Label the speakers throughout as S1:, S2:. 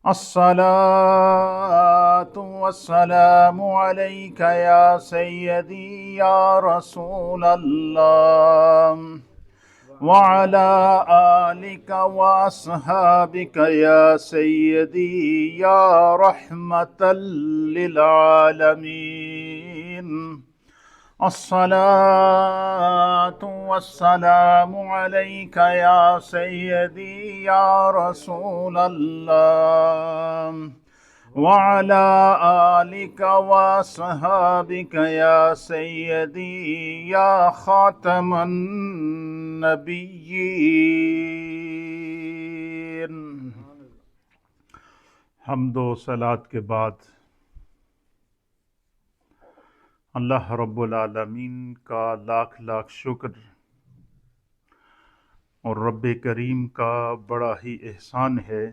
S1: الصلاة والسلام عليك يا سيدي يا رسول الله وعلى آلك وأصحابك يا سيدي يا رحمة للعالمين. الصلاة والسلام عليك يا سيدي يا رسول الله وعلى آلك وصحابك يا سيدي يا خاتم النبيين. حمد و صلات کے بعد اللہ رب العالمین کا لاکھ لاکھ شکر اور رب کریم کا بڑا ہی احسان ہے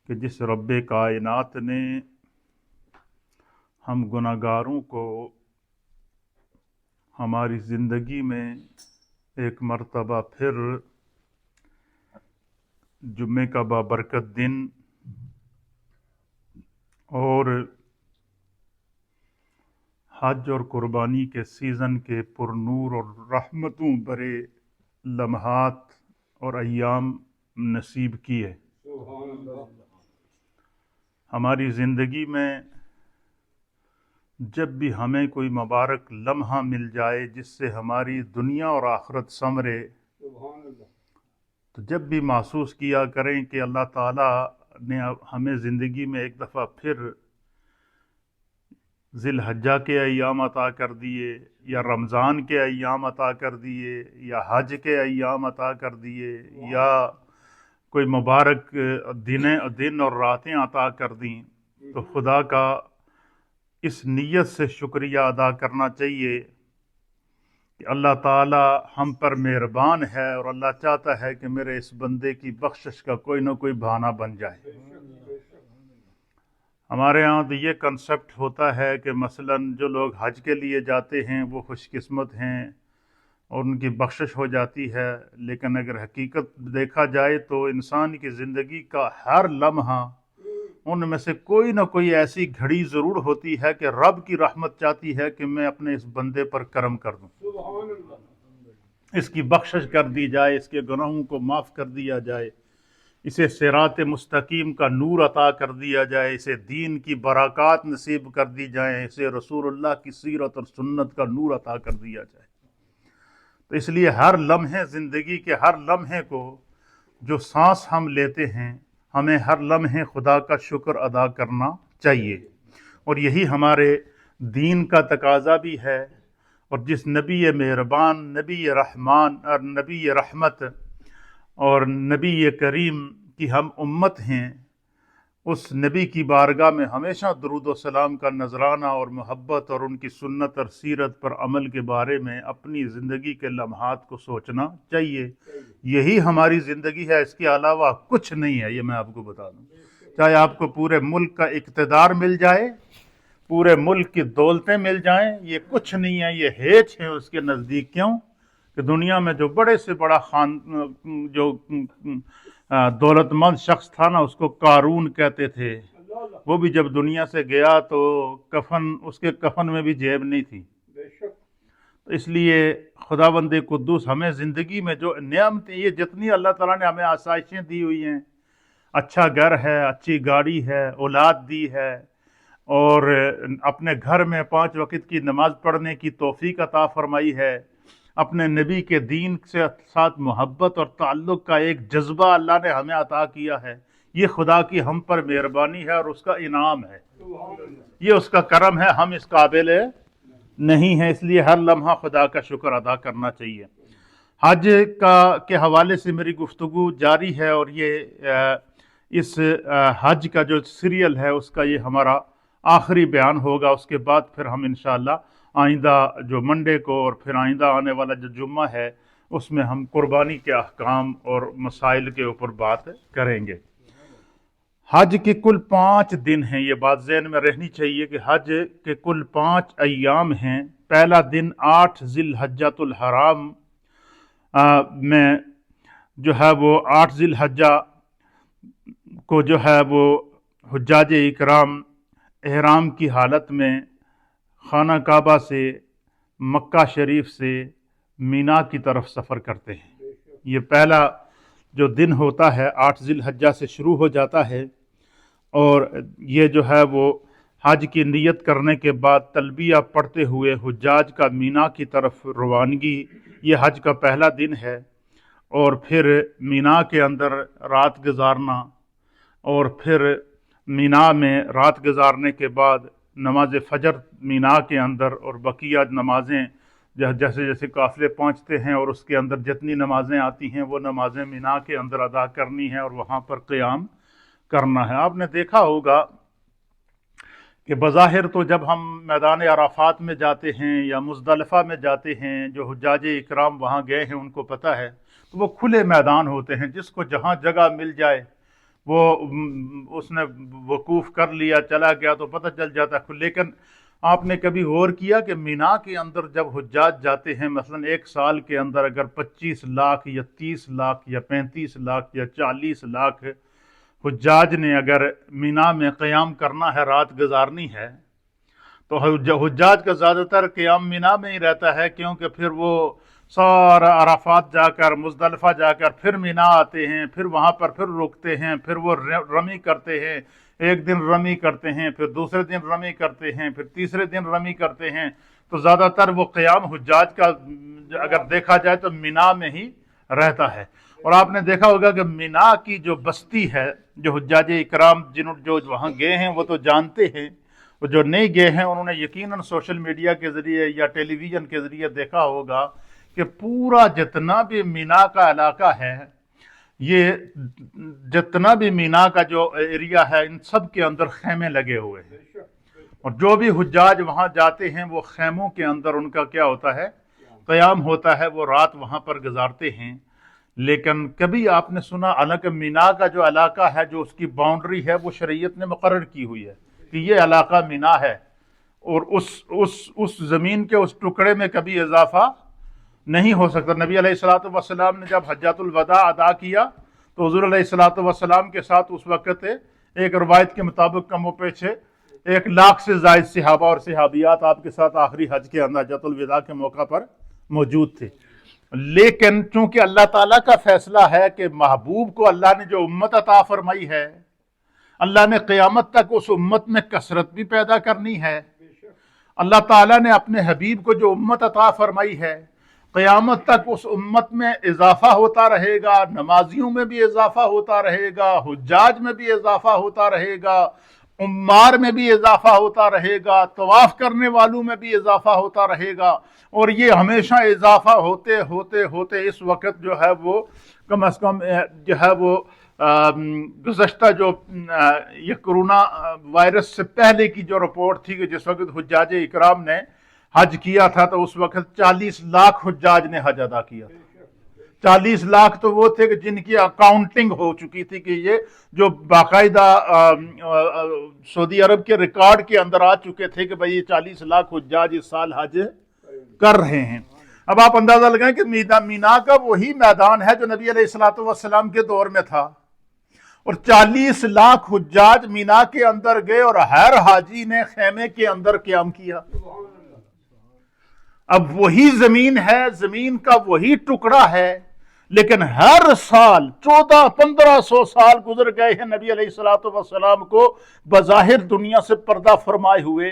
S1: کہ جس رب کائنات نے ہم گناہگاروں کو ہماری زندگی میں ایک مرتبہ پھر جمعے کا بابرکت دن اور حج اور قربانی کے سیزن کے پرنور اور رحمتوں بھرے لمحات اور ایام نصیب کیے. ہماری زندگی میں جب بھی ہمیں کوئی مبارک لمحہ مل جائے جس سے ہماری دنیا اور آخرت سنورے، تو جب بھی محسوس کیا کریں کہ اللہ تعالیٰ نے ہمیں زندگی میں ایک دفعہ پھر ذی الحجہ کے ایام عطا کر دیے، یا رمضان کے ایام عطا کر دیے، یا حج کے ایام عطا کر دیے، یا کوئی مبارک دن اور راتیں عطا کر دیں، تو خدا کا اس نیت سے شکریہ ادا کرنا چاہیے کہ اللہ تعالی ہم پر مہربان ہے اور اللہ چاہتا ہے کہ میرے اس بندے کی بخشش کا کوئی نہ کوئی بہانہ بن جائے. ہمارے ہاں تو یہ کنسپٹ ہوتا ہے کہ مثلا جو لوگ حج کے لیے جاتے ہیں وہ خوش قسمت ہیں اور ان کی بخشش ہو جاتی ہے، لیکن اگر حقیقت دیکھا جائے تو انسان کی زندگی کا ہر لمحہ ان میں سے کوئی نہ کوئی ایسی گھڑی ضرور ہوتی ہے کہ رب کی رحمت چاہتی ہے کہ میں اپنے اس بندے پر کرم کر دوں، اس کی بخشش کر دی جائے، اس کے گناہوں کو معاف کر دیا جائے، اسے صراط مستقیم کا نور عطا کر دیا جائے، اسے دین کی برکات نصیب کر دی جائیں، اسے رسول اللہ کی سیرت اور سنت کا نور عطا کر دیا جائے. تو اس لیے ہر لمحے زندگی کے ہر لمحے کو جو سانس ہم لیتے ہیں ہمیں ہر لمحے خدا کا شکر ادا کرنا چاہیے، اور یہی ہمارے دین کا تقاضا بھی ہے. اور جس نبی مہربان، نبی رحمان اور نبی رحمت اور نبی کریم کی ہم امت ہیں، اس نبی کی بارگاہ میں ہمیشہ درود و سلام کا نذرانہ اور محبت اور ان کی سنت اور سیرت پر عمل کے بارے میں اپنی زندگی کے لمحات کو سوچنا چاہیے. یہی ہماری زندگی ہے، اس کے علاوہ کچھ نہیں ہے، یہ میں آپ کو بتا دوں. چاہے آپ کو پورے ملک کا اقتدار مل جائے، پورے ملک کی دولتیں مل جائیں، یہ کچھ نہیں ہے، یہ ہیچ ہے اس کے نزدیک. کیوں کہ دنیا میں جو بڑے سے بڑا جو دولت مند شخص تھا نا، اس کو قارون کہتے تھے. وہ بھی جب دنیا سے گیا تو اس کے کفن میں بھی جیب نہیں تھی. تو اس لیے خداوند قدوس ہمیں زندگی میں جو نعمتیں، یہ جتنی اللہ تعالیٰ نے ہمیں آسائشیں دی ہوئی ہیں، اچھا گھر ہے، اچھی گاڑی ہے، اولاد دی ہے، اور اپنے گھر میں 5 وقت کی نماز پڑھنے کی توفیق عطا فرمائی ہے، اپنے نبی کے دین سے ساتھ محبت اور تعلق کا ایک جذبہ اللہ نے ہمیں عطا کیا ہے، یہ خدا کی ہم پر مہربانی ہے اور اس کا انعام ہے، یہ اس کا کرم ہے. ہم اس قابل نہیں ہیں، اس لیے ہر لمحہ خدا کا شکر ادا کرنا چاہیے. حج کے حوالے سے میری گفتگو جاری ہے، اور یہ اس حج کا جو سیریل ہے اس کا یہ ہمارا آخری بیان ہوگا. اس کے بعد پھر ہم انشاءاللہ آئندہ جو منڈے کو اور پھر آئندہ آنے والا جو جمعہ ہے اس میں ہم قربانی کے احکام اور مسائل کے اوپر بات کریں گے. حج کے کل 5 دن ہیں، یہ بات ذہن میں رہنی چاہیے کہ حج کے کل 5 ایام ہیں. پہلا دن 8 ذی الحجۃ الحرام میں جو ہے وہ 8 ذی الحجہ کو جو ہے وہ حجاج اکرام احرام کی حالت میں خانہ کعبہ سے مکہ شریف سے مینا کی طرف سفر کرتے ہیں۔ یہ پہلا جو دن ہوتا ہے 8 ذی الحجہ سے شروع ہو جاتا ہے، اور یہ جو ہے وہ حج کی نیت کرنے کے بعد تلبیہ پڑھتے ہوئے حجاج کا مینا کی طرف روانگی، یہ حج کا پہلا دن ہے۔ اور پھر مینا کے اندر رات گزارنا، اور پھر مینا میں رات گزارنے کے بعد نماز فجر مینا کے اندر، اور بقیہ نمازیں جیسے جیسے قافلے پہنچتے ہیں اور اس کے اندر جتنی نمازیں آتی ہیں وہ نمازیں مینا کے اندر ادا کرنی ہیں اور وہاں پر قیام کرنا ہے۔ آپ نے دیکھا ہوگا کہ بظاہر تو جب ہم میدان عرفات میں جاتے ہیں یا مزدلفہ میں جاتے ہیں، جو حجاج اکرام وہاں گئے ہیں ان کو پتہ ہے، تو وہ کھلے میدان ہوتے ہیں، جس کو جہاں جگہ مل جائے وہ اس نے وقوف کر لیا، چلا گیا تو پتہ چل جاتا ہے۔ لیکن آپ نے کبھی غور کیا کہ مینا کے اندر جب حجاج جاتے ہیں، مثلا ایک سال کے اندر اگر 25 لاکھ یا 30 لاکھ یا 35 لاکھ یا 40 لاکھ حجاج نے اگر مینا میں قیام کرنا ہے، رات گزارنی ہے، تو حجاج کا زیادہ تر قیام مینا میں ہی رہتا ہے، کیونکہ پھر وہ سارا عرفات جا کر مزدلفہ جا کر پھر مینا آتے ہیں، پھر وہاں پر پھر رکتے ہیں، پھر وہ رمی کرتے ہیں، ایک دن رمی کرتے ہیں، پھر دوسرے دن رمی کرتے ہیں، پھر تیسرے دن رمی کرتے ہیں۔ تو زیادہ تر وہ قیام حجاج کا اگر دیکھا جائے تو مینا میں ہی رہتا ہے۔ اور آپ نے دیکھا ہوگا کہ مینا کی جو بستی ہے، جو حجاج اکرام جو وہاں گئے ہیں وہ تو جانتے ہیں، وہ جو نہیں گئے ہیں انہوں نے یقیناً سوشل میڈیا کے ذریعے یا ٹیلی ویژن کے ذریعے دیکھا ہوگا کہ پورا جتنا بھی مینا کا علاقہ ہے، یہ جتنا بھی مینا کا جو ایریا ہے، ان سب کے اندر خیمے لگے ہوئے ہیں، اور جو بھی حجاج وہاں جاتے ہیں وہ خیموں کے اندر ان کا کیا ہوتا ہے، قیام ہوتا ہے، وہ رات وہاں پر گزارتے ہیں۔ لیکن کبھی آپ نے سنا حالانکہ مینا کا جو علاقہ ہے، جو اس کی باؤنڈری ہے، وہ شریعت نے مقرر کی ہوئی ہے کہ یہ علاقہ مینا ہے، اور اس زمین کے اس ٹکڑے میں کبھی اضافہ نہیں ہو سکتا۔ نبی علیہ الصلوۃ والسلام نے جب حجۃ الوداع ادا کیا تو حضور علیہ الصلوۃ والسلام کے ساتھ اس وقت ایک روایت کے مطابق کم و پیچھے 1 لاکھ سے زائد صحابہ اور صحابیات آپ کے ساتھ آخری حج کے اندر حجۃ الوداع کے موقع پر موجود تھے۔ لیکن چونکہ اللہ تعالیٰ کا فیصلہ ہے کہ محبوب کو اللہ نے جو امت عطا فرمائی ہے، اللہ نے قیامت تک اس امت میں کثرت بھی پیدا کرنی ہے۔ اللہ تعالیٰ نے اپنے حبیب کو جو امت عطا فرمائی ہے، قیامت تک اس امت میں اضافہ ہوتا رہے گا، نمازیوں میں بھی اضافہ ہوتا رہے گا، حجاج میں بھی اضافہ ہوتا رہے گا، عمار میں بھی اضافہ ہوتا رہے گا، طواف کرنے والوں میں بھی اضافہ ہوتا رہے گا، اور یہ ہمیشہ اضافہ ہوتے ہوتے ہوتے اس وقت جو ہے وہ کم از کم جو ہے وہ گزشتہ جو یہ کرونا وائرس سے پہلے کی جو رپورٹ تھی کہ جس وقت حجاج اکرام نے حج کیا تھا تو اس وقت 40 لاکھ حجاج نے حج ادا کیا تھا۔ 40 لاکھ تو وہ تھے کہ جن کی اکاؤنٹنگ ہو چکی تھی، کہ یہ جو باقاعدہ سعودی عرب کے ریکارڈ کے اندر آ چکے تھے کہ بھئی یہ 40 لاکھ حجاج اس سال حج کر رہے ہیں۔ اب آپ اندازہ لگائیں کہ مینا کا وہی میدان ہے جو نبی علیہ الصلوۃ والسلام کے دور میں تھا، اور 40 لاکھ حجاج مینا کے اندر گئے اور ہر حاجی نے خیمے کے اندر قیام کیا۔ اب وہی زمین ہے، زمین کا وہی ٹکڑا ہے، لیکن ہر سال 1400-1500 سال گزر گئے ہیں نبی علیہ الصلوۃ والسلام کو بظاہر دنیا سے پردہ فرمائے ہوئے،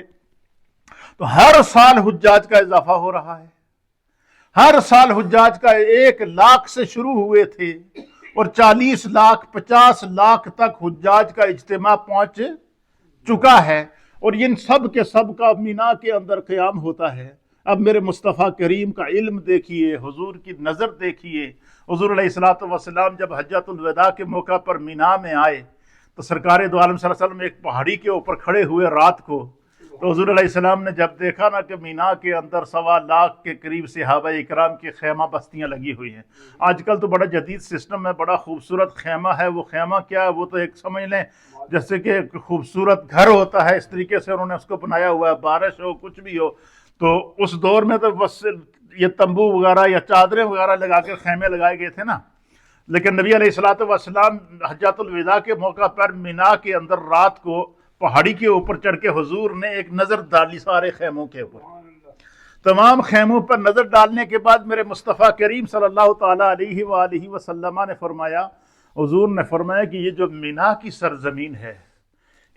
S1: تو ہر سال حجاج کا اضافہ ہو رہا ہے۔ ہر سال حجاج کا 1 لاکھ سے شروع ہوئے تھے اور 40 لاکھ 50 لاکھ تک حجاج کا اجتماع پہنچ چکا ہے، اور ان سب کے سب کا مینا کے اندر قیام ہوتا ہے۔ اب میرے مصطفیٰ کریم کا علم دیکھیے، حضور کی نظر دیکھیے۔ حضور علیہ الصلوۃ والسلام جب حجۃ الوداع کے موقع پر مینا میں آئے تو سرکار دو عالم صلی اللہ علیہ وسلم ایک پہاڑی کے اوپر کھڑے ہوئے رات کو، تو حضور علیہ السلام نے جب دیکھا نا کہ مینا کے اندر 1.25 لاکھ کے قریب صحابہ اکرام کی خیمہ بستیاں لگی ہوئی ہیں۔ آج کل تو بڑا جدید سسٹم ہے، بڑا خوبصورت خیمہ ہے۔ وہ خیمہ کیا ہے؟ وہ تو ایک سمجھ لیں جیسے کہ خوبصورت گھر ہوتا ہے، اس طریقے سے انہوں نے اس کو بنایا ہوا ہے، بارش ہو کچھ بھی ہو۔ تو اس دور میں تو بس یہ تمبو وغیرہ یا چادریں وغیرہ لگا کر خیمے لگائے گئے تھے نا، لیکن نبی علیہ الصلوۃ والسلام حجۃ الوداع کے موقع پر مینا کے اندر رات کو پہاڑی کے اوپر چڑھ کے حضور نے ایک نظر ڈالی سارے خیموں کے اوپر. تمام خیموں پر نظر ڈالنے کے بعد میرے مصطفیٰ کریم صلی اللہ تعالیٰ علیہ وآلہ وسلم نے فرمایا، حضور نے فرمایا کہ یہ جو مینا کی سرزمین ہے،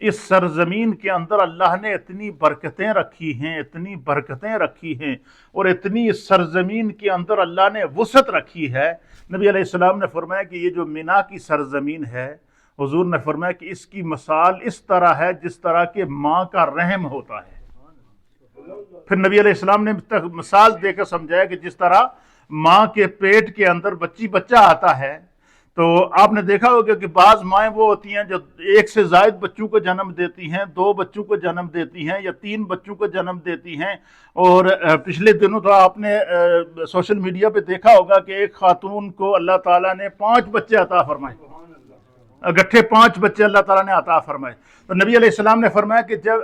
S1: اس سرزمین کے اندر اللہ نے اتنی برکتیں رکھی ہیں، اتنی برکتیں رکھی ہیں، اور اتنی اس سرزمین کے اندر اللہ نے وسعت رکھی ہے. نبی علیہ السلام نے فرمایا کہ یہ جو مینا کی سرزمین ہے، حضور نے فرمایا کہ اس کی مثال اس طرح ہے جس طرح کہ ماں کا رحم ہوتا ہے. پھر نبی علیہ السلام نے مثال دے کر سمجھایا کہ جس طرح ماں کے پیٹ کے اندر بچہ آتا ہے، تو آپ نے دیکھا ہوگا کہ بعض مائیں وہ ہوتی ہیں جو ایک سے زائد بچوں کو جنم دیتی ہیں، 2 بچوں کو جنم دیتی ہیں یا 3 بچوں کو جنم دیتی ہیں. اور پچھلے دنوں تو آپ نے سوشل میڈیا پہ دیکھا ہوگا کہ ایک خاتون کو اللہ تعالیٰ نے 5 بچے عطا فرمائے، اگٹھے 5 بچے اللہ تعالیٰ نے عطا فرمائے. تو نبی علیہ السلام نے فرمایا کہ جب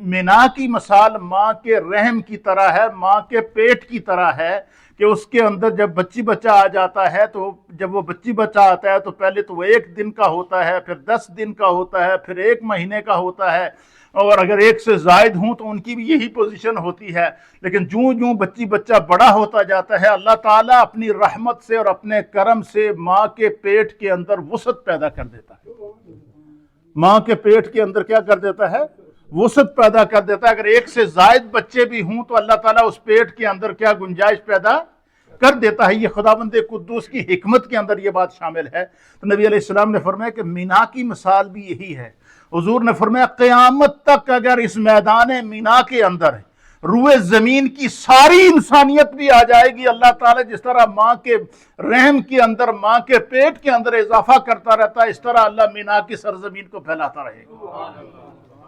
S1: مینا کی مثال ماں کے رحم کی طرح ہے، ماں کے پیٹ کی طرح ہے، کہ اس کے اندر جب بچہ آ جاتا ہے، تو جب وہ بچہ آتا ہے تو پہلے تو وہ 1 دن کا ہوتا ہے، پھر 10 دن کا ہوتا ہے، پھر 1 مہینے کا ہوتا ہے، اور اگر 1 سے زائد ہوں تو ان کی بھی یہی پوزیشن ہوتی ہے. لیکن جوں بچہ بڑا ہوتا جاتا ہے، اللہ تعالیٰ اپنی رحمت سے اور اپنے کرم سے ماں کے پیٹ کے اندر وسعت پیدا کر دیتا ہے. ماں کے پیٹ کے اندر کیا کر دیتا ہے؟ وسعت پیدا کر دیتا ہے. اگر 1 سے زائد بچے بھی ہوں تو اللہ تعالیٰ اس پیٹ کے اندر کیا گنجائش پیدا کر دیتا ہے. یہ خداوند قدوس کی حکمت کے اندر یہ بات شامل ہے. تو نبی علیہ السلام نے فرمایا کہ مینا کی مثال بھی یہی ہے. حضور نے فرمایا قیامت تک اگر اس میدان مینا کے اندر روئے زمین کی ساری انسانیت بھی آ جائے گی، اللہ تعالیٰ جس طرح ماں کے رحم کے اندر، ماں کے پیٹ کے اندر اضافہ کرتا رہتا ہے، اس طرح اللہ مینا کی سرزمین کو پھیلاتا رہے گا.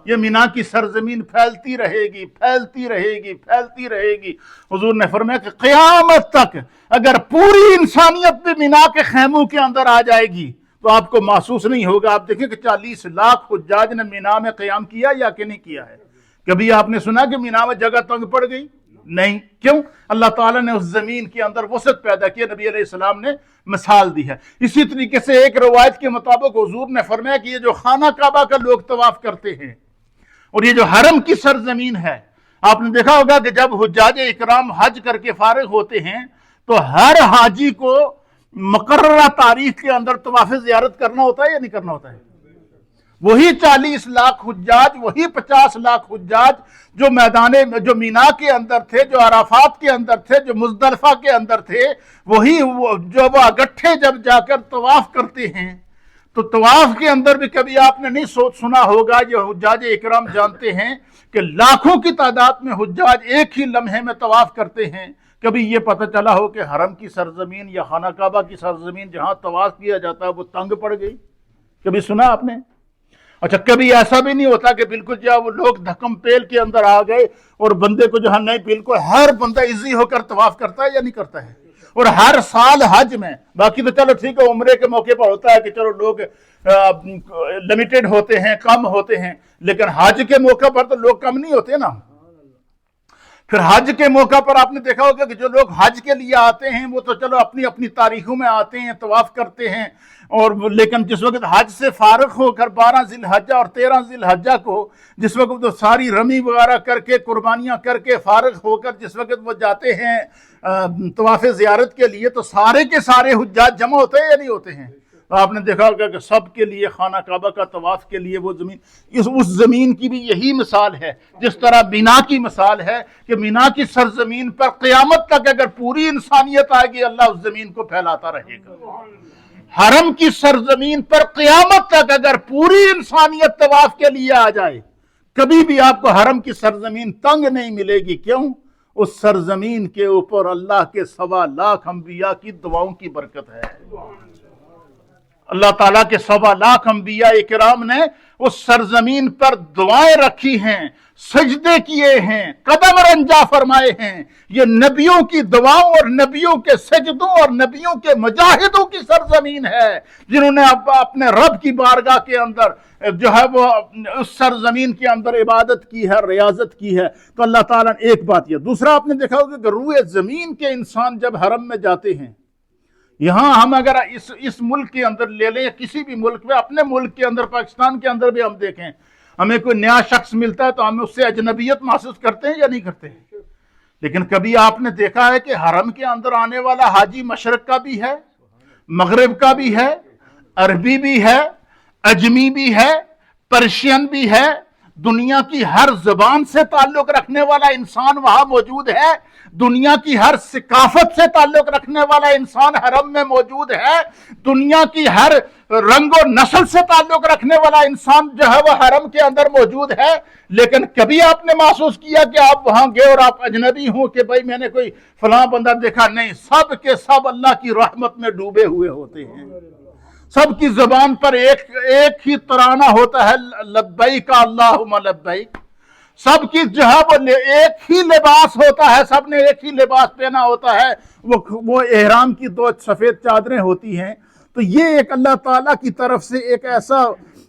S1: یہ مینا کی سرزمین پھیلتی رہے گی، پھیلتی رہے گی، پھیلتی رہے گی. حضور نے فرمایا کہ قیامت تک اگر پوری انسانیت بھی مینا کے خیموں کے اندر آ جائے گی تو آپ کو محسوس نہیں ہوگا. آپ دیکھیں کہ 40 لاکھ حجاج نے مینا میں قیام کیا یا کہ نہیں کیا ہے؟ کبھی آپ نے سنا کہ مینا میں جگہ تنگ پڑ گئی؟ نہیں. کیوں؟ اللہ تعالیٰ نے اس زمین کے اندر وسعت پیدا کی. نبی علیہ السلام نے مثال دی ہے. اسی طریقے سے ایک روایت کے مطابق حضور نے فرمایا کہ یہ جو خانہ کعبہ کا لوگ طواف کرتے ہیں اور یہ جو حرم کی سرزمین ہے، آپ نے دیکھا ہوگا کہ جب حجاج اکرام حج کر کے فارغ ہوتے ہیں تو ہر حاجی کو مقررہ تاریخ کے اندر طواف زیارت کرنا ہوتا ہے یا نہیں کرنا ہوتا ہے؟ وہی 40 لاکھ حجاج، وہی 50 لاکھ حجاج جو مینا کے اندر تھے، جو عرفات کے اندر تھے، جو مزدلفہ کے اندر تھے، وہی جو وہ اگٹھے جب جا کر طواف کرتے ہیں تو طواف کے اندر بھی کبھی آپ نے نہیں سنا ہوگا. جو حجاج اکرام جانتے ہیں کہ لاکھوں کی تعداد میں حجاج ایک ہی لمحے میں طواف کرتے ہیں. کبھی یہ پتہ چلا ہو کہ حرم کی سرزمین یا خانہ کعبہ کی سرزمین جہاں طواف کیا جاتا ہے وہ تنگ پڑ گئی؟ کبھی سنا آپ نے؟ اچھا، کبھی ایسا بھی نہیں ہوتا کہ بالکل جو وہ لوگ دھکم پیل کے اندر آ گئے اور بندے کو جو ہے نہیں، بالکل ہر بندہ ایزی ہو کر طواف کرتا ہے یا نہیں کرتا ہے؟ اور ہر سال حج میں، باقی تو چلو ٹھیک ہے عمرے کے موقع پر ہوتا ہے کہ چلو لوگ لمیٹڈ ہوتے ہیں، کم ہوتے ہیں، لیکن حج کے موقع پر تو لوگ کم نہیں ہوتے نا. پھر حج کے موقع پر آپ نے دیکھا ہوگا کہ جو لوگ حج کے لیے آتے ہیں وہ تو چلو اپنی اپنی تاریخوں میں آتے ہیں، طواف کرتے ہیں، اور لیکن جس وقت حج سے فارغ ہو کر 12 ذی الحجہ اور 13 ذی الحجہ کو جس وقت وہ ساری رمی وغیرہ کر کے، قربانیاں کر کے فارغ ہو کر جس وقت وہ جاتے ہیں طواف زیارت کے لیے، تو سارے کے سارے حجاج جمع ہوتے ہیں یا نہیں ہوتے ہیں؟ آپ نے دیکھا ہوگا کہ سب کے لیے خانہ کعبہ کا طواف کے لیے وہ زمین، اس زمین کی بھی یہی مثال ہے. جس طرح مینا کی مثال ہے کہ مینا کی سرزمین پر قیامت تک اگر پوری انسانیت آئے گی، اللہ اس زمین کو پھیلاتا رہے گا. حرم کی سرزمین پر قیامت تک اگر پوری انسانیت طواف کے لیے آ جائے، کبھی بھی آپ کو حرم کی سرزمین تنگ نہیں ملے گی. کیوں؟ اس سرزمین کے اوپر اللہ کے 1.25 لاکھ انبیاء کی دعاؤں کی برکت ہے. اللہ تعالیٰ کے 1.25 لاکھ انبیاء اکرام نے اس سرزمین پر دعائیں رکھی ہیں، سجدے کیے ہیں، قدم رنجا فرمائے ہیں. یہ نبیوں کی دعاؤں اور نبیوں کے سجدوں اور نبیوں کے مجاہدوں کی سرزمین ہے، جنہوں نے اپنے رب کی بارگاہ کے اندر جو ہے وہ اس سرزمین کے اندر عبادت کی ہے، ریاضت کی ہے. تو اللہ تعالیٰ نے ایک بات یہ. دوسرا آپ نے دیکھا ہوگا کہ روئے زمین کے انسان جب حرم میں جاتے ہیں یہاں ہم اگر اس ملک کے اندر لے لیں یا کسی بھی ملک میں، اپنے ملک کے اندر پاکستان کے اندر بھی ہم دیکھیں، ہمیں کوئی نیا شخص ملتا ہے تو ہم اس سے اجنبیت محسوس کرتے ہیں یا نہیں کرتے ہیں؟ لیکن کبھی آپ نے دیکھا ہے کہ حرم کے اندر آنے والا حاجی مشرق کا بھی ہے، مغرب کا بھی ہے، عربی بھی ہے، اجمی بھی ہے، پرشین بھی ہے، دنیا کی ہر زبان سے تعلق رکھنے والا انسان وہاں موجود ہے، دنیا کی ہر ثقافت سے تعلق رکھنے والا انسان حرم میں موجود ہے، دنیا کی ہر رنگ و نسل سے تعلق رکھنے والا انسان جو ہے وہ حرم کے اندر موجود ہے۔ لیکن کبھی آپ نے محسوس کیا کہ آپ وہاں گئے اور آپ اجنبی ہوں کہ بھائی میں نے کوئی فلاں بندہ دیکھا؟ نہیں، سب کے سب اللہ کی رحمت میں ڈوبے ہوئے ہوتے ہیں، سب کی زبان پر ایک ہی ترانہ ہوتا ہے، لبیک اللہم لبیک۔ سب کی جو ہے وہ ایک ہی لباس ہوتا ہے، سب نے ایک ہی لباس پہنا ہوتا ہے، وہ احرام کی 2 سفید چادریں ہوتی ہیں۔ تو یہ ایک اللہ تعالیٰ کی طرف سے ایک ایسا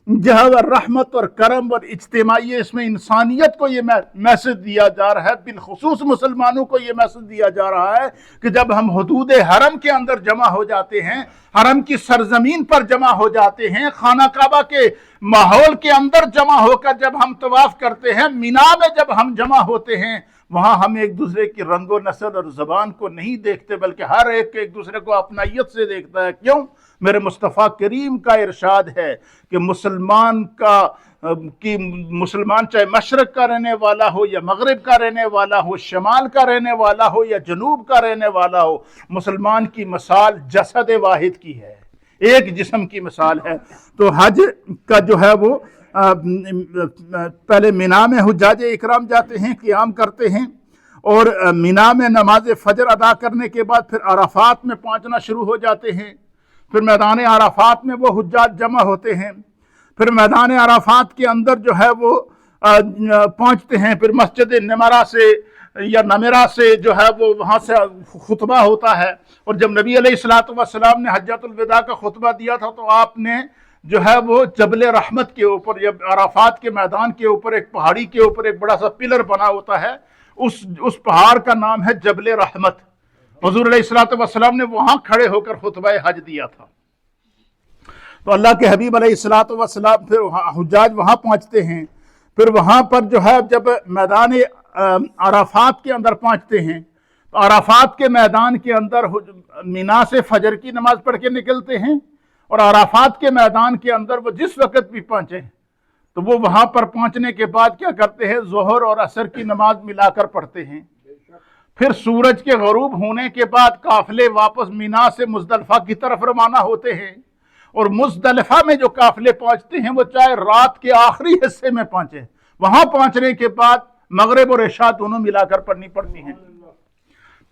S1: جو ہے وہ رحمت اور کرم اور اجتماعی، اس میں انسانیت کو یہ میسج دیا جا رہا ہے، بالخصوص مسلمانوں کو یہ میسج دیا جا رہا ہے کہ جب ہم حدود حرم کے اندر جمع ہو جاتے ہیں، حرم کی سرزمین پر جمع ہو جاتے ہیں، خانہ کعبہ کے ماحول کے اندر جمع ہو کر جب ہم طواف کرتے ہیں، مینا میں جب ہم جمع ہوتے ہیں، وہاں ہم ایک دوسرے کی رنگ و نسل اور زبان کو نہیں دیکھتے، بلکہ ہر ایک دوسرے کو اپنائیت سے دیکھتا ہے۔ کیوں؟ میرے مصطفیٰ کریم کا ارشاد ہے کہ مسلمان چاہے مشرق کا رہنے والا ہو یا مغرب کا رہنے والا ہو، شمال کا رہنے والا ہو یا جنوب کا رہنے والا ہو، مسلمان کی مثال جسد واحد کی ہے، ایک جسم کی مثال ہے۔ تو حج کا جو ہے وہ پہلے مینا میں حجاج اکرام جاتے ہیں، قیام کرتے ہیں، اور مینا میں نماز فجر ادا کرنے کے بعد پھر عرفات میں پہنچنا شروع ہو جاتے ہیں۔ پھر میدان عرفات میں وہ حجاج جمع ہوتے ہیں، پھر میدان عرفات کے اندر جو ہے وہ پہنچتے ہیں، پھر مسجد نمرہ سے یا نمرہ سے جو ہے وہ وہاں سے خطبہ ہوتا ہے۔ اور جب نبی علیہ الصلوۃ والسلام نے حجۃ الوداع کا خطبہ دیا تھا تو آپ نے جو ہے وہ جبل رحمت کے اوپر، جب عرفات کے میدان کے اوپر ایک پہاڑی کے اوپر ایک بڑا سا پلر بنا ہوتا ہے، اس پہاڑ کا نام ہے جبل رحمت۔ حضور علیہ الصلوۃ والسلام نے وہاں کھڑے ہو کر خطبہ حج دیا تھا۔ تو اللہ کے حبیب علیہ الصلوۃ والسلام پھر حجاج وہاں پہنچتے ہیں، پھر وہاں پر جو ہے جب میدان عرفات کے اندر پہنچتے ہیں تو عرفات کے میدان کے اندر مینا سے فجر کی نماز پڑھ کے نکلتے ہیں، اور عرفات کے میدان کے اندر وہ جس وقت بھی پہنچے تو وہ وہاں پر پہنچنے کے بعد کیا کرتے ہیں؟ ظہر اور عصر کی نماز ملا کر پڑھتے ہیں۔ پھر سورج کے غروب ہونے کے بعد قافلے واپس مینا سے مزدلفہ کی طرف روانہ ہوتے ہیں، اور مزدلفہ میں جو قافلے پہنچتے ہیں وہ چاہے رات کے آخری حصے میں پہنچے، وہاں پہنچنے کے بعد مغرب اور عشاء دونوں ملا کر پڑھنی پڑتی ہیں۔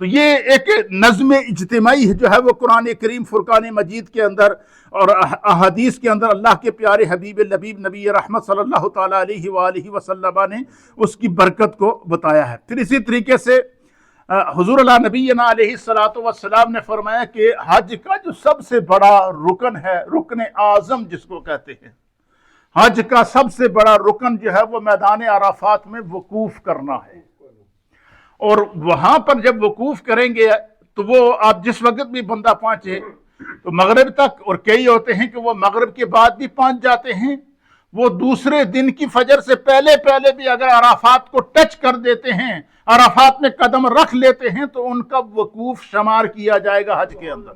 S1: تو یہ ایک نظم اجتماعی جو ہے وہ قرآن کریم فرقان مجید کے اندر اور احادیث کے اندر اللہ کے پیارے حبیب لبیب نبی رحمت صلی اللہ تعالیٰ علیہ وآلہ وسلم نے اس کی برکت کو بتایا ہے۔ پھر اسی طریقے سے حضور اللہ نبینا علیہ الصلوۃ والسلام نے فرمایا کہ حج کا جو سب سے بڑا رکن ہے، رکن اعظم جس کو کہتے ہیں، حج کا سب سے بڑا رکن جو ہے وہ میدان عرفات میں وقوف کرنا ہے۔ اور وہاں پر جب وقوف کریں گے تو وہ آپ جس وقت بھی بندہ پہنچے تو مغرب تک، اور کئی ہوتے ہیں کہ وہ مغرب کے بعد بھی پہنچ جاتے ہیں، وہ دوسرے دن کی فجر سے پہلے بھی اگر عرفات کو ٹچ کر دیتے ہیں، عرفات میں قدم رکھ لیتے ہیں تو ان کا وقوف شمار کیا جائے گا حج کے اندر۔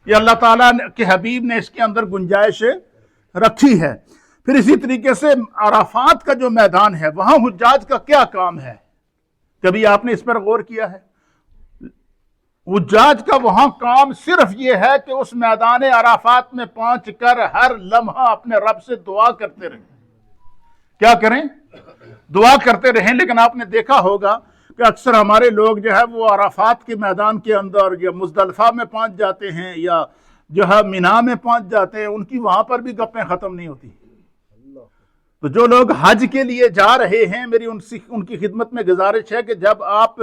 S1: یہ اللہ تعالیٰ کے حبیب نے اس کے اندر گنجائش رکھی ہے۔ پھر اسی طریقے سے عرفات کا جو میدان ہے وہاں حجاج کا کیا کام ہے؟ کبھی آپ نے اس پر غور کیا ہے؟ حجاج کا وہاں کام صرف یہ ہے کہ اس میدان عرفات میں پہنچ کر ہر لمحہ اپنے رب سے دعا کرتے رہیں۔ کیا کریں؟ دعا کرتے رہیں۔ لیکن آپ نے دیکھا ہوگا کہ اکثر ہمارے لوگ جو ہے وہ عرفات کے میدان کے اندر یا مزدلفہ میں پہنچ جاتے ہیں یا جو ہے مینا میں پہنچ جاتے ہیں، ان کی وہاں پر بھی گپیں ختم نہیں ہوتی۔ تو جو لوگ حج کے لیے جا رہے ہیں، میری ان کی خدمت میں گزارش ہے کہ جب آپ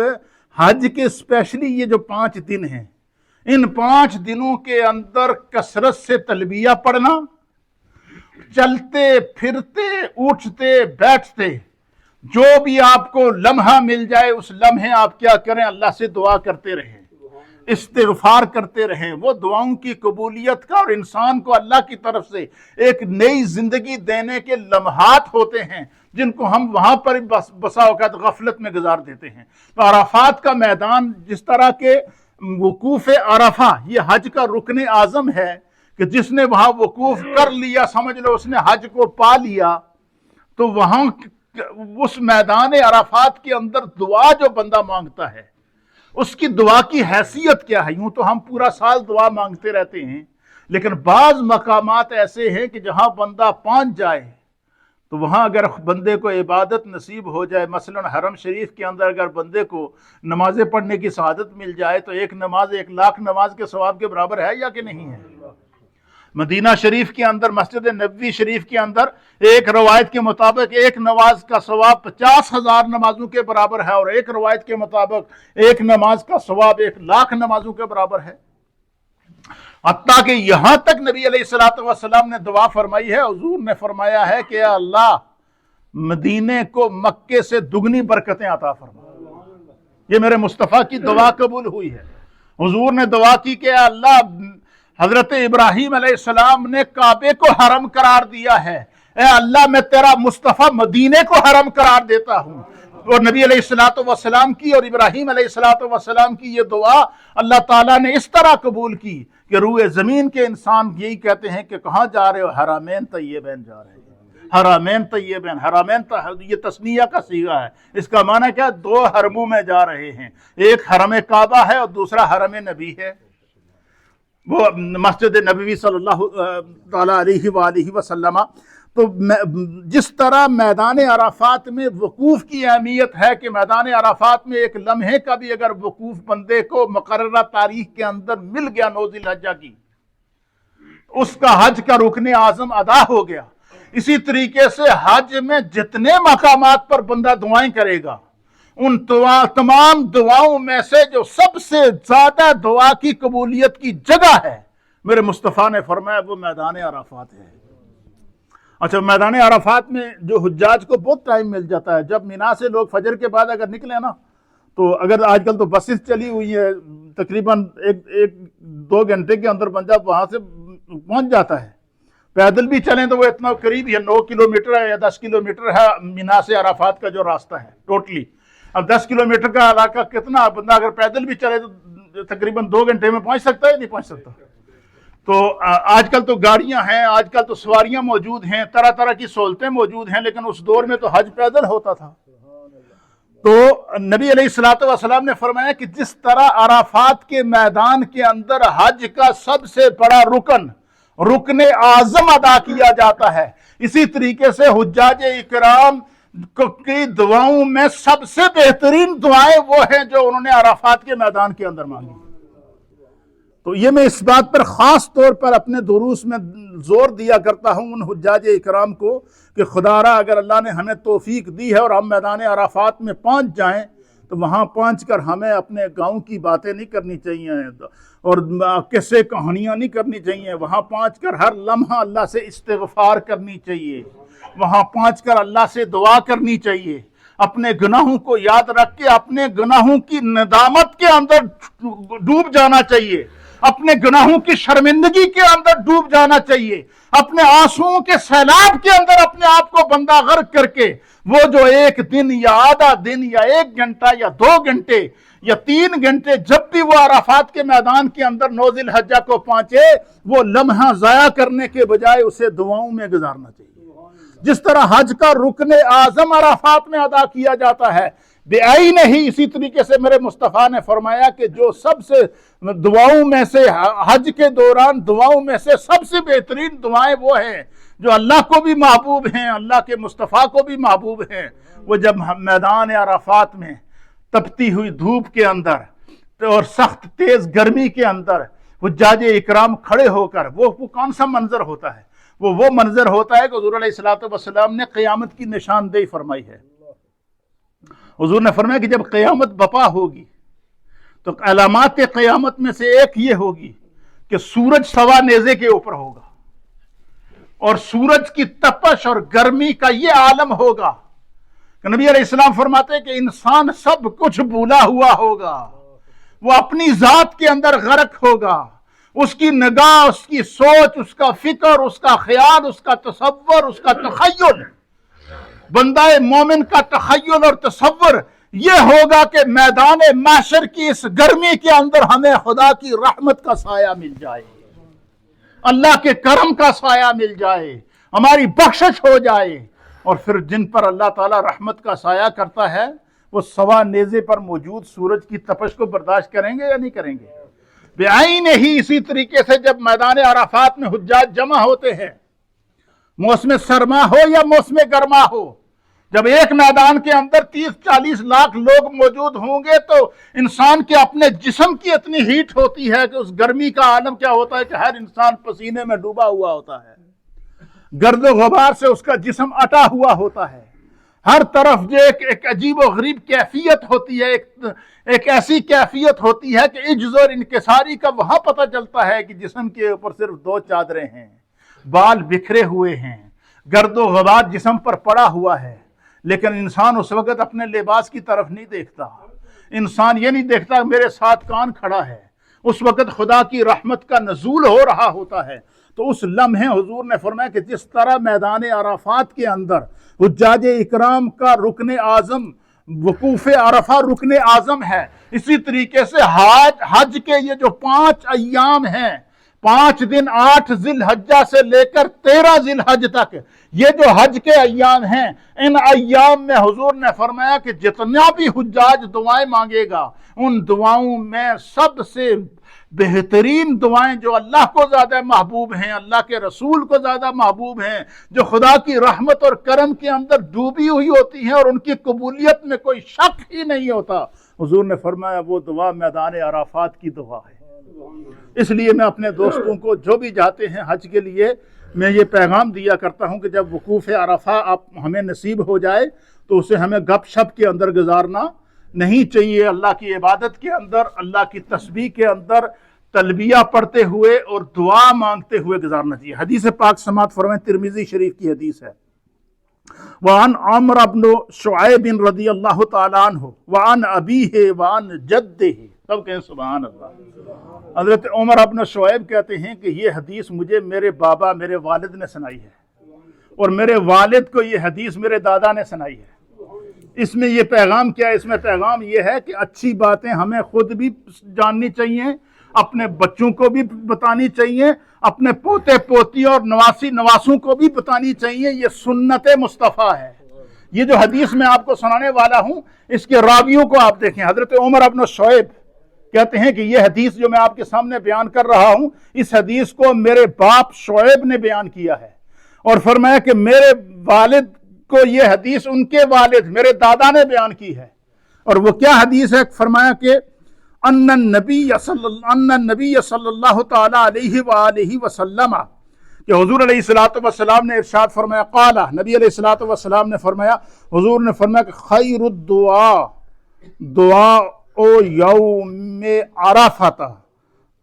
S1: حج کے اسپیشلی یہ جو 5 دن ہیں، ان 5 دنوں کے اندر کثرت سے تلبیہ پڑھنا، چلتے پھرتے اٹھتے بیٹھتے جو بھی آپ کو لمحہ مل جائے اس لمحے آپ کیا کریں؟ اللہ سے دعا کرتے رہیں۔
S2: استغفار کرتے رہیں، وہ دعاؤں کی قبولیت کا اور انسان کو اللہ کی طرف سے ایک نئی زندگی دینے کے لمحات ہوتے ہیں جن کو ہم وہاں پر بسا اوقات غفلت میں گزار دیتے ہیں۔ تو عرفات کا میدان جس طرح کے وقوف عرفہ یہ حج کا رکن اعظم ہے کہ جس نے وہاں وقوف کر لیا سمجھ لو اس نے حج کو پا لیا، تو وہاں اس میدان عرفات کے اندر دعا جو بندہ مانگتا ہے اس کی دعا کی حیثیت کیا ہے؟ یوں تو ہم پورا سال دعا مانگتے رہتے ہیں، لیکن بعض مقامات ایسے ہیں کہ جہاں بندہ پہنچ جائے تو وہاں اگر بندے کو عبادت نصیب ہو جائے، مثلا حرم شریف کے اندر اگر بندے کو نمازیں پڑھنے کی سعادت مل جائے تو ایک نماز 1,00,000 نماز کے ثواب کے برابر ہے یا کہ نہیں ہے؟ مدینہ شریف کے اندر مسجد نبوی شریف کے اندر ایک روایت کے مطابق ایک نماز کا ثواب 50,000 نمازوں کے برابر ہے، اور ایک روایت کے مطابق ایک نماز کا ثواب 1,00,000 نمازوں کے برابر ہے۔ حتیٰ کہ یہاں تک نبی علیہ الصلوۃ والسلام نے دعا فرمائی ہے، حضور نے فرمایا ہے کہ اے اللہ مدینے کو مکے سے دگنی برکتیں عطا فرما۔ یہ میرے مصطفیٰ کی دعا قبول ہوئی ہے۔ حضور نے دعا کی کہ اے اللہ حضرت ابراہیم علیہ السلام نے کعبے کو حرم قرار دیا ہے، اے اللہ میں تیرا مصطفیٰ مدینے کو حرم قرار دیتا ہوں۔ اور نبی علیہ الصلوۃ والسلام کی اور ابراہیم علیہ الصلوۃ والسلام کی یہ دعا اللہ تعالیٰ نے اس طرح قبول کی کہ روئے زمین کے انسان یہی کہتے ہیں کہ کہاں جا رہے ہو؟ حرمین طیبین جا رہے ہیں۔ حرمین طیبین، حرمین یہ تثنیہ کا صیغہ ہے، اس کا معنی کیا؟ 2 حرموں میں جا رہے ہیں، ایک حرم کعبہ ہے اور دوسرا حرم نبی ہے، وہ مسجد نبوی صلی اللہ تعالیٰ علیہ وآلہ وسلم۔ تو جس طرح میدان عرفات میں وقوف کی اہمیت ہے کہ میدان عرفات میں ایک لمحے کا بھی اگر وقوف بندے کو مقررہ تاریخ کے اندر مل گیا 9 ذی الحجہ کی، اس کا حج کا رکن اعظم ادا ہو گیا۔ اسی طریقے سے حج میں جتنے مقامات پر بندہ دعائیں کرے گا ان تمام دعاؤں میں سے جو سب سے زیادہ دعا کی قبولیت کی جگہ ہے میرے مصطفیٰ نے فرمایا وہ میدان عرفات ہے۔ اچھا، میدان عرفات میں جو حجاج کو بہت ٹائم مل جاتا ہے، جب مینا سے لوگ فجر کے بعد اگر نکلے نا تو اگر آج کل تو بسز چلی ہوئی ہیں تقریباً 1-2 گھنٹے کے اندر بندہ وہاں سے پہنچ جاتا ہے۔ پیدل بھی چلیں تو وہ اتنا قریب ہے، 9 کلومیٹر ہے یا 10 کلومیٹر ہے مینا سے عرفات کا جو راستہ ہے ٹوٹلی۔ اب 10 کلومیٹر کا علاقہ کتنا، بندہ اگر پیدل بھی چلے تو تقریباً 2 گھنٹے میں پہنچ سکتا ہے نہیں پہنچ سکتا؟ تو آج کل تو گاڑیاں ہیں، آج کل تو سواریاں موجود ہیں، طرح طرح کی سہولتیں موجود ہیں، لیکن اس دور میں تو حج پیدل ہوتا تھا۔ تو نبی علیہ الصلوۃ والسلام نے فرمایا کہ جس طرح عرفات کے میدان کے اندر حج کا سب سے بڑا رکن اعظم ادا کیا جاتا ہے، اسی طریقے سے حجاج اکرام کی دعاؤں میں سب سے بہترین دعائیں وہ ہیں جو انہوں نے عرفات کے میدان کے اندر مانگی۔ تو یہ میں اس بات پر خاص طور پر اپنے دروس میں زور دیا کرتا ہوں ان حجاج اکرام کو کہ خدا را اگر اللہ نے ہمیں توفیق دی ہے اور ہم میدان عرفات میں پہنچ جائیں تو وہاں پہنچ کر ہمیں اپنے گاؤں کی باتیں نہیں کرنی چاہیے اور قصے کہانیاں نہیں کرنی چاہیے، وہاں پہنچ کر ہر لمحہ اللہ سے استغفار کرنی چاہیے، وہاں پہنچ کر اللہ سے دعا کرنی چاہیے، اپنے گناہوں کو یاد رکھ کے اپنے گناہوں کی ندامت کے اندر ڈوب جانا چاہیے، اپنے گناہوں کی شرمندگی کے اندر ڈوب جانا چاہیے، اپنے آنسوؤں کے سیلاب کے اندر اپنے آپ کو بندہ غرق کر کے وہ جو 1 دن یا آدھا دن یا 1 گھنٹہ یا 2 گھنٹے یا 3 گھنٹے جب بھی وہ عرفات کے میدان کے اندر 9 ذی الحجہ کو پہنچے وہ لمحہ ضائع کرنے کے بجائے اسے دعاؤں میں گزارنا چاہیے۔ جس طرح حج کا رکن اعظم عرفات میں ادا کیا جاتا ہے بے عین ہی اسی طریقے سے میرے مصطفیٰ نے فرمایا کہ جو سب سے دعاؤں میں سے حج کے دوران دعاؤں میں سے سب سے بہترین دعائیں وہ ہیں جو اللہ کو بھی محبوب ہیں، اللہ کے مصطفیٰ کو بھی محبوب ہیں، وہ جب میدان عرفات میں تپتی ہوئی دھوپ کے اندر اور سخت تیز گرمی کے اندر حجاج اکرام کھڑے ہو کر وہ کون سا منظر ہوتا ہے؟ وہ منظر ہوتا ہے کہ حضور علیہ الصلوۃ والسلام نے قیامت کی نشاندہی فرمائی ہے۔ حضور نے فرمایا کہ جب قیامت بپا ہوگی تو علامات قیامت میں سے ایک یہ ہوگی کہ سورج سوا نیزے کے اوپر ہوگا اور سورج کی تپش اور گرمی کا یہ عالم ہوگا کہ نبی علیہ السلام فرماتے ہیں کہ انسان سب کچھ بھولا ہوا ہوگا، وہ اپنی ذات کے اندر غرق ہوگا. اس کی نگاہ، اس کی سوچ، اس کا فکر، اس کا خیال، اس کا تصور، اس کا تخیل، بندہ مومن کا تخیل اور تصور یہ ہوگا کہ میدان محشر کی اس گرمی کے اندر ہمیں خدا کی رحمت کا سایہ مل جائے، اللہ کے کرم کا سایہ مل جائے، ہماری بخشش ہو جائے. اور پھر جن پر اللہ تعالیٰ رحمت کا سایہ کرتا ہے وہ سوا نیزے پر موجود سورج کی تپش کو برداشت کریں گے یا نہیں کریں گے؟ بعین ہی اسی طریقے سے جب میدان عرفات میں حجاج جمع ہوتے ہیں، موسم سرما ہو یا موسم گرما ہو، جب ایک میدان کے اندر 30-40 لاکھ لوگ موجود ہوں گے تو انسان کے اپنے جسم کی اتنی ہیٹ ہوتی ہے کہ اس گرمی کا عالم کیا ہوتا ہے کہ ہر انسان پسینے میں ڈوبا ہوا ہوتا ہے، گرد و غبار سے اس کا جسم اٹا ہوا ہوتا ہے، ہر طرف جو ایک عجیب و غریب کیفیت ہوتی ہے، ایک ایسی کیفیت ہوتی ہے کہ عجز اور انکساری کا وہاں پتہ چلتا ہے کہ جسم کے اوپر صرف 2 چادریں ہیں، بال بکھرے ہوئے ہیں، گرد و غبار جسم پر پڑا ہوا ہے. لیکن انسان اس وقت اپنے لباس کی طرف نہیں دیکھتا، انسان یہ نہیں دیکھتا میرے ساتھ کون کھڑا ہے. اس وقت خدا کی رحمت کا نزول ہو رہا ہوتا ہے. تو اس لمحے حضور نے فرمایا کہ جس طرح میدان عرفات کے اندر حجاج اکرام کا رکن اعظم وقوف عرفہ رکن اعظم ہے، اسی طریقے سے حج کے یہ جو 5 ایام ہیں، 5 دن 8 ذی الحجہ سے لے کر 13 ذی الحج تک، یہ جو حج کے ایام ہیں، ان ایام میں حضور نے فرمایا کہ جتنا بھی حجاج دعائیں مانگے گا، ان دعاؤں میں سب سے بہترین دعائیں جو اللہ کو زیادہ محبوب ہیں، اللہ کے رسول کو زیادہ محبوب ہیں، جو خدا کی رحمت اور کرم کے اندر ڈوبی ہوئی ہوتی ہیں اور ان کی قبولیت میں کوئی شک ہی نہیں ہوتا، حضور نے فرمایا وہ دعا میدان عرفات کی دعا ہے. اس لیے میں اپنے دوستوں کو جو بھی جاتے ہیں حج کے لیے میں یہ پیغام دیا کرتا ہوں کہ جب وقوف عرفہ ہمیں نصیب ہو جائے تو اسے ہمیں گپ شپ کے اندر گزارنا نہیں چاہیے، اللہ کی عبادت کے اندر، اللہ کی تسبیح کے اندر تلبیہ پڑھتے ہوئے اور دعا مانگتے ہوئے گزارنا چاہیے. حدیث پاک سماعت فرمائیں، ترمذی شریف کی حدیث ہے. وعن عمر بن شعیب رضی اللہ تعالیٰ عنہ وعن ابیہ وعن جدہ، سب کہیں سبحان اللہ. حضرت عمر بن شعیب کہتے ہیں کہ یہ حدیث مجھے میرے بابا، میرے والد نے سنائی ہے، اور میرے والد کو یہ حدیث میرے دادا نے سنائی ہے. اس میں یہ پیغام کیا ہے؟ اس میں پیغام یہ ہے کہ اچھی باتیں ہمیں خود بھی جاننی چاہیے، اپنے بچوں کو بھی بتانی چاہیے، اپنے پوتے پوتی اور نواسی نواسوں کو بھی بتانی چاہیے. یہ سنت مصطفیٰ ہے. یہ جو حدیث میں آپ کو سنانے والا ہوں اس کے راویوں کو آپ دیکھیں. حضرت عمر بن شعیب کہتے ہیں کہ یہ حدیث جو میں آپ کے سامنے بیان کر رہا ہوں، اس حدیث کو میرے باپ شعیب نے بیان کیا ہے، اور فرمایا کہ میرے والد کو یہ حدیث ان کے والد میرے دادا نے بیان کی ہے. اور وہ کیا حدیث ہے؟ فرمایا کہ ان النبی صلی اللہ تعالی علیہ وآلہ وسلم، کہ حضور علیہ الصلوۃ والسلام نے ارشاد فرمایا، قال، نبی علیہ الصلوۃ والسلام نے فرمایا، حضور نے فرمایا کہ خیر الدعاء دعاء یوم عرفہ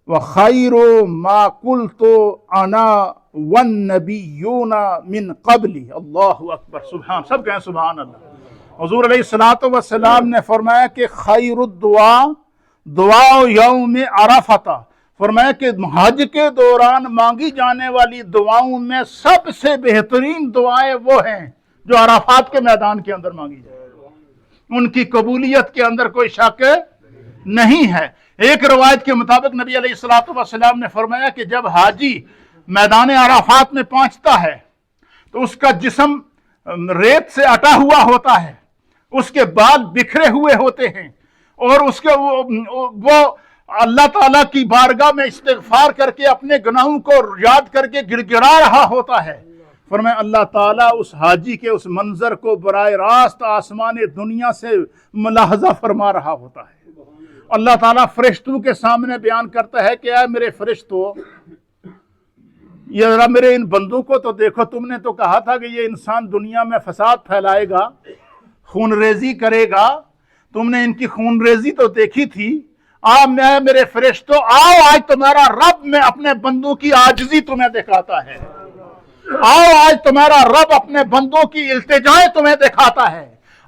S2: وخیر ما قلت انا والنبیون من قبلی. اللہ اکبر، سبحان، سب کہیں سبحان اللہ. حضور علیہ الصلوۃ والسلام نے فرمایا کہ خیر الدعاء دعاء یوم عرفہ، فرمایا کہ حج کے دوران مانگی جانے والی دعاؤں میں سب سے بہترین دعائیں وہ ہیں جو عرفات کے میدان کے اندر مانگی جائیں. ان کی قبولیت کے اندر کوئی شک نہیں ہے. ایک روایت کے مطابق نبی علیہ الصلوۃ والسلام نے فرمایا کہ جب حاجی میدان عرفات میں پہنچتا ہے تو اس کا جسم ریت سے اٹا ہوا ہوتا ہے، اس کے بال بکھرے ہوئے ہوتے ہیں، اور اس کے وہ اللہ تعالیٰ کی بارگاہ میں استغفار کر کے اپنے گناہوں کو یاد کر کے گڑ گڑا رہا ہوتا ہے. فرمایا اللہ تعالیٰ اس حاجی کے اس منظر کو براہ راست آسمان دنیا سے ملاحظہ فرما رہا ہوتا ہے. اللہ تعالیٰ فرشتوں کے سامنے بیان کرتا ہے کہ اے میرے فرشتوں، یہ ذرا میرے ان بندوں کو تو دیکھو، تم نے تو کہا تھا کہ یہ انسان دنیا میں فساد پھیلائے گا، خون ریزی کرے گا، تم نے ان کی خون ریزی تو دیکھی تھی. میں میرے فرشتوں آؤ، آج تمہارا رب میں اپنے بندوں کی عاجزی تمہیں دکھاتا ہے. آؤ آج تمہارا رب اپنے بندوں کی التجائیں تمہیں دکھاتا ہے.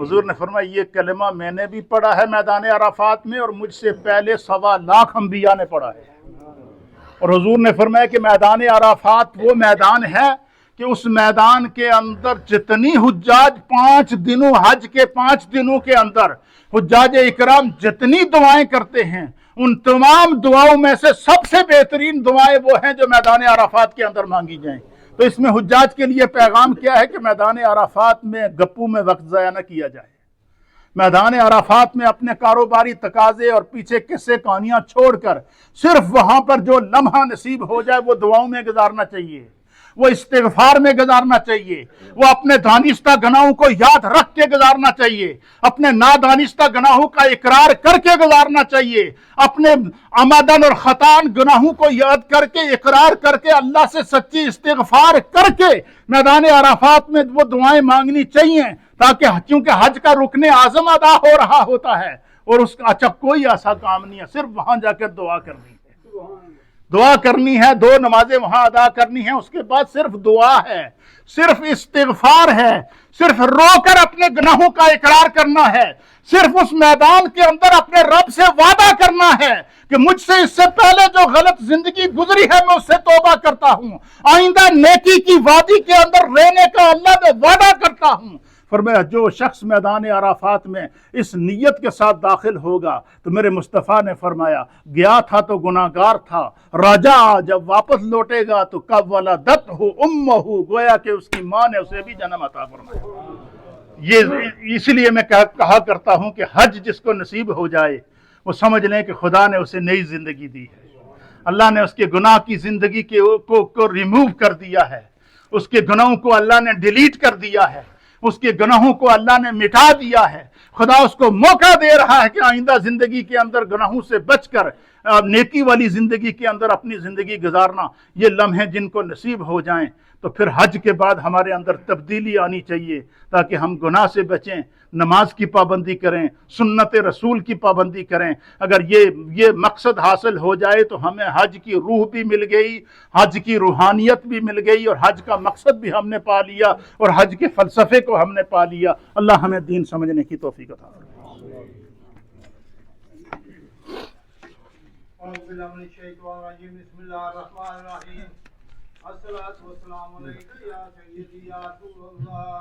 S2: حضور نے فرمایا یہ کلمہ میں نے بھی پڑھا ہے میدان عرفات میں، اور مجھ سے پہلے 1.25 انبیاء نے پڑھا ہے۔ اور حضور نے فرمایا کہ میدان عرفات وہ میدان ہے کہ اس میدان کے اندر جتنی حجاج 5 دنوں حج کے 5 دنوں کے اندر حجاج اکرام جتنی دعائیں کرتے ہیں، ان تمام دعاؤں میں سے سب سے بہترین دعائیں وہ ہیں جو میدان عرفات کے اندر مانگی جائیں۔ تو اس میں حجاج کے لیے پیغام کیا ہے کہ میدان عرفات میں گپوں میں وقت ضائع نہ کیا جائے، میدان عرفات میں اپنے کاروباری تقاضے اور پیچھے قصے کہانیاں چھوڑ کر صرف وہاں پر جو لمحہ نصیب ہو جائے وہ دعاؤں میں گزارنا چاہیے، وہ استغفار میں گزارنا چاہیے، وہ اپنے دانستہ گناہوں کو یاد رکھ کے گزارنا چاہیے، اپنے نادانستہ گناہوں کا اقرار کر کے گزارنا چاہیے، اپنے عمدن اور خطان گناہوں کو یاد کر کے اقرار کر کے اللہ سے سچی استغفار کر کے میدان عرفات میں وہ دعائیں مانگنی چاہیے، تاکہ کیونکہ حج کا رکن اعظم ادا ہو رہا ہوتا ہے، اور اس کا اچھا کوئی ایسا کام نہیں ہے، صرف وہاں جا کر دعا کرنی ہے، دعا کرنی ہے، 2 نمازیں وہاں ادا کرنی ہیں، اس کے بعد صرف دعا ہے، صرف استغفار ہے، صرف رو کر اپنے گناہوں کا اقرار کرنا ہے، صرف اس میدان کے اندر اپنے رب سے وعدہ کرنا ہے کہ مجھ سے اس سے پہلے جو غلط زندگی گزری ہے میں اس سے توبہ کرتا ہوں، آئندہ نیکی کی وادی کے اندر رہنے کا اللہ میں وعدہ کرتا ہوں۔ فرمایا جو شخص میدان عرفات میں اس نیت کے ساتھ داخل ہوگا تو میرے مصطفیٰ نے فرمایا گیا تھا تو گناہگار تھا، راجع جب واپس لوٹے گا تو کب ولدت ہو امہ، گویا کہ اس کی ماں نے اسے بھی جنم عطا فرمایا۔ یہ اس لیے میں کہا کرتا ہوں کہ حج جس کو نصیب ہو جائے وہ سمجھ لیں کہ خدا نے اسے نئی زندگی دی ہے، اللہ نے اس کے گناہ کی زندگی کو ریموو کر دیا ہے، اس کے گناہوں کو اللہ نے ڈیلیٹ کر دیا ہے، اس کے گناہوں کو اللہ نے مٹا دیا ہے۔ خدا اس کو موقع دے رہا ہے کہ آئندہ زندگی کے اندر گناہوں سے بچ کر نیکی والی زندگی کے اندر اپنی زندگی گزارنا۔ یہ لمحے جن کو نصیب ہو جائیں تو پھر حج کے بعد ہمارے اندر تبدیلی آنی چاہیے تاکہ ہم گناہ سے بچیں، نماز کی پابندی کریں، سنت رسول کی پابندی کریں۔ اگر یہ مقصد حاصل ہو جائے تو ہمیں حج کی روح بھی مل گئی، حج کی روحانیت بھی مل گئی، اور حج کا مقصد بھی ہم نے پا لیا، اور حج کے فلسفے کو ہم نے پا لیا۔ اللہ ہمیں دین سمجھنے کی توفیق عطا فرمائے۔
S3: بسم اللہ الرحمن الرحیم، الصلاۃ والسلام علیک یا سیدی یا رسول اللہ۔